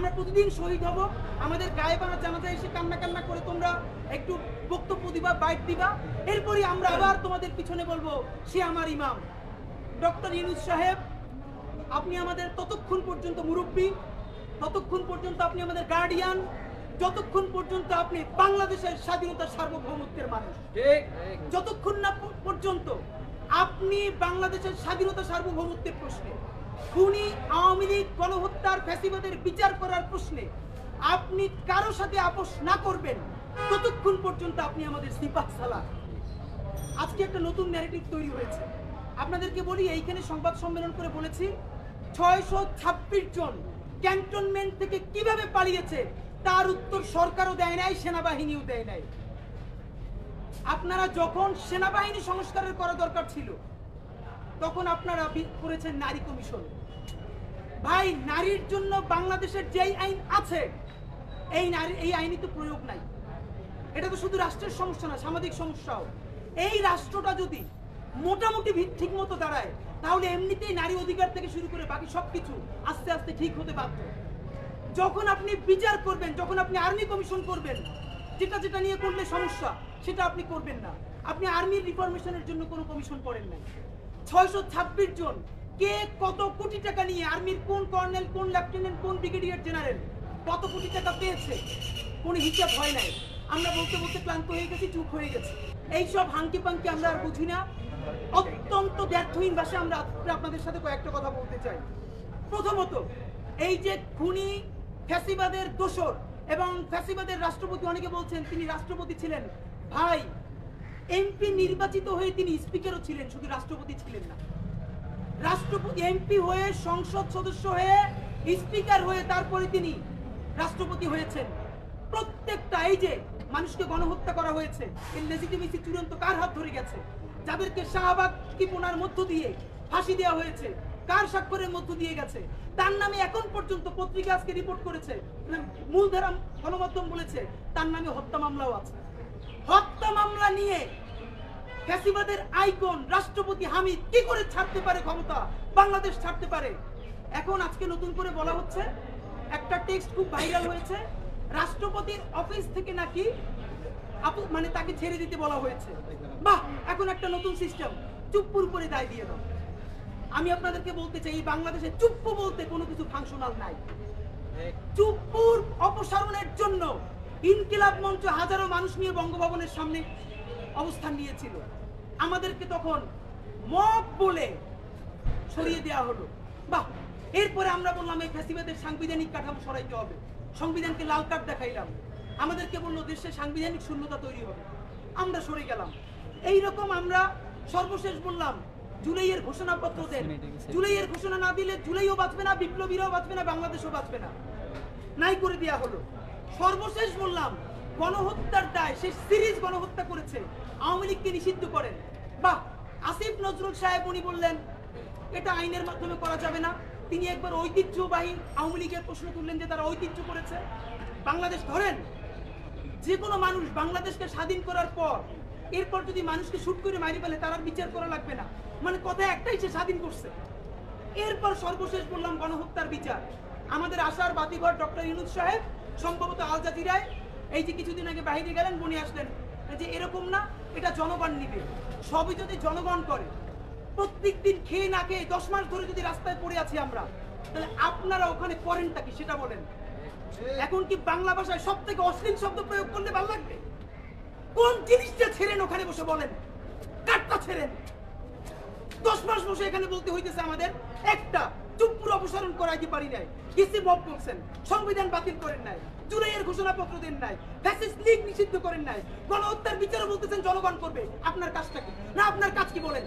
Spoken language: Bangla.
আমরা প্রতিদিন শহীদ হব, আমাদের গায়েবানা জানাজা এসে কান্না কান্না করে তোমরা একটু বক্তব্য দিবা, বাইট দিবা, এরপরই আমরা আবার তোমাদের পিছনে বলবো সে আমার ইমাম। ডক্টর ইউনূস সাহেব, আপনি আমাদের ততক্ষণ পর্যন্ত মুরব্বী, ততক্ষণ পর্যন্ত আপনি আমাদের গার্ডিয়ান, যতক্ষণ পর্যন্ত আপনি বাংলাদেশের স্বাধীনতা সার্বভৌমত্বের মানুষ, যতক্ষণ না পর্যন্ত আপনি বাংলাদেশের স্বাধীনতা সার্বভৌমত্বের প্রশ্নে, খুনি আওয়ামী লীগ গণহত্যার ফ্যাসিবাদের বিচার করার প্রশ্নে আপনি কারো সাথে আপোষ না করবেন, ততক্ষণ পর্যন্ত আপনি আমাদের সিপাহ সালার। আজকে একটা নতুন ন্যারেটিভ তৈরি হয়েছে। আপনাদেরকে বলি, এইখানে সংবাদ সম্মেলন করে বলেছি 626 জন ক্যান্টনমেন্ট থেকে কিভাবে পালিয়েছে তার উত্তর সরকারও দেয় নাই, সেনাবাহিনীও দেয় নাই। আপনারা যখন সেনাবাহিনী সংস্কারের করা দরকার ছিল তখন আপনারা করেছেন নারী কমিশন। ভাই, নারীর জন্য বাংলাদেশের যেই আইন আছে এই আইনই তো প্রয়োগ নাই। এটা তো শুধু রাষ্ট্রের সমস্যা না, সামাজিক সমস্যাও। এই রাষ্ট্রটা যদি মোটামুটি ঠিক মতো দাঁড়ায় তাহলে এমনিতেই নারী অধিকার থেকে শুরু করে বাকি সবকিছু আস্তে আস্তে ঠিক হতে বাধ্য। যখন আপনি বিচার করবেন, যখন আপনি আর্মি কমিশন করবেন, যেটা যেটা নিয়ে করলে সমস্যা সেটা আপনি করবেন না। আপনি আর্মির রিফরমেশনের জন্য কোনো কমিশন করেন নাই। 626 জন, কে কত কোটি টাকা নিয়ে, আর্মির কোন কর্নেল, কোন লেফটেন্যান্ট, কোন ব্রিগেডিয়ার জেনারেল কত কোটি টাকা পেয়েছে, কোনো হিসাব হয় নাই। আমরা বলতে বলতে ক্লান্ত হয়ে গেছি, চুপ হয়ে গেছি। এইসব হাঙ্কি পাঙ্কি আমরা আর বুঝি না। অত্যন্ত ব্যর্থহীন ভাষায় আমরা আপনাদের সাথে কয়েকটা কথা বলতে চাই। প্রথমত, এই যে খুনি ফ্যাসিবাদের দোসর এবং ফ্যাসিবাদের রাষ্ট্রপতি, অনেকে বলছেন তিনি রাষ্ট্রপতি ছিলেন। ভাই, এমপি নির্বাচিত হয়ে তিনি স্পিকারও ছিলেন, শুধু রাষ্ট্রপতি ছিলেন না। রাষ্ট্রপতি এমপি হয়ে, সংসদ সদস্য হয়ে, স্পিকার হয়ে তারপরে তিনি রাষ্ট্রপতি হয়েছেন। প্রত্যেকটা এই যে মানুষকে গণহত্যা করা হয়েছে, এর লেজিটিমেসি চূড়ান্ত কার হাত ধরে গেছে? যাদেরকে শাহবাগ কিপনার মধ্য দিয়ে ফাঁসি দেওয়া হয়েছে, কার স্বাক্ষরের মধ্য দিয়ে গেছে? তার নামে এখন পর্যন্ত পত্রিকা আজকে রিপোর্ট করেছে, মূলধারা গণমাধ্যম বলেছে তার নামে হত্যা মামলাও আছে। হত্যা মামলা নিয়ে ফ্যাসিবাদের আইকন রাষ্ট্রপতি হামিদ কি করে ছাড়তে পারে ক্ষমতা, বাংলাদেশ ছাড়তে পারে? এখন আজকে নতুন করে বলা হচ্ছে, একটা টেক্সট খুব ভাইরাল হয়েছে, রাষ্ট্রপতির অফিস থেকে নাকি মানে তাকে ছেড়ে দিতে বলা হয়েছে। বাহ, এখন একটা নতুন সিস্টেম, চুপ্পুর উপরে দায় দিয়ে দাও। আমি আপনাদেরকে বলতে চাই, এই বাংলাদেশে চুপ্পু বলতে কোনো কিছু ফাংশনাল নাই। চুপ্পুর অপসারণের জন্য ইনকিলাব মঞ্চ হাজারো মানুষ নিয়ে বঙ্গভবনের সামনে অবস্থান নিয়েছিল। আমাদেরকে তখন মব বলে সরিয়ে দেওয়া হলো। বাহ, এরপরে আমরা বললাম এই ফ্যাসিবাদের সাংবিধানিক কাঠামো সরাইতে হবে, সংবিধানকে লাল কার্ড দেখাইলাম। আমাদেরকে বললো দেশে সাংবিধানিক শূন্যতা তৈরি হবে, আমরা সরে গেলাম। এইরকম আমরা সর্বশেষ বললাম জুলাইয়ের ঘোষণাপত্র দেন। জুলাইয়ের ঘোষণা না দিলে জুলাইও বাঁচবে না, বিপ্লবীরাও বাঁচবে না, বাংলাদেশও বাঁচবে না। নাই করে দেওয়া হলো। সর্বশেষ বললাম গণহত্যার দায়, সে সিরিজ গণহত্যা করেছে, আওয়ামী লীগকে নিষিদ্ধ করেন। বাহ, আসিফ নজরুল সাহেব উনি বললেন এটা আইনের মাধ্যমে করা যাবে না। তিনি একবার ঐতিহ্যবাহী আওয়ামী লীগের প্রশ্ন তুললেন যে তারা ঐতিহ্য করেছে। বাংলাদেশ ধরেন, যে কোনো মানুষ বাংলাদেশকে স্বাধীন করার পর এরপর যদি মানুষকে শুট করে মারি ফেলে তার আর বিচার করা লাগবে না, মানে কথা একটাই, সে স্বাধীন করছে। এরপর সর্বশেষ বললাম গণহত্যার বিচার। আমাদের আশার বাতিঘর ডক্টর ইউনূস সাহেব সম্ভবত আল জাজিরায় এই যে কিছুদিন আগে বাইরে গেলেন, বনে আসলেন যে এরকম না, এটা জনগণ নিবে। সবই যদি জনগণ করে, প্রত্যেক দিন খেয়ে না খেয়ে 10 মাস ধরে যদি রাস্তায় পড়ে আছি আমরা, তাহলে আপনারা ওখানে করেনটা কি সেটা বলেন। এখন কি বাংলা ভাষায় সব থেকে অশ্লীল শব্দ প্রয়োগ করলে ভালো লাগবে? কোন জিনিসটা ছেড়েন ওখানে বসে বলেন, কাটটা ছেড়েন। 10 মাস বসে এখানে বলতে হইতেছে আমাদের একটা চুপ্পুর অপসারণ করাইতে পারি নাই, কিসি মব করছেন, সংবিধান বাতিল করেন নাই, জুলাইয়ের ঘোষণাপত্র দেন নাই, ফ্যাসিস্ট লীগ নিষিদ্ধ করেন নাই, গণহত্যার বিচারও বলতেছেন জনগণ করবে। আপনার কাজটা কি? না আপনার কাজ কি বলেন?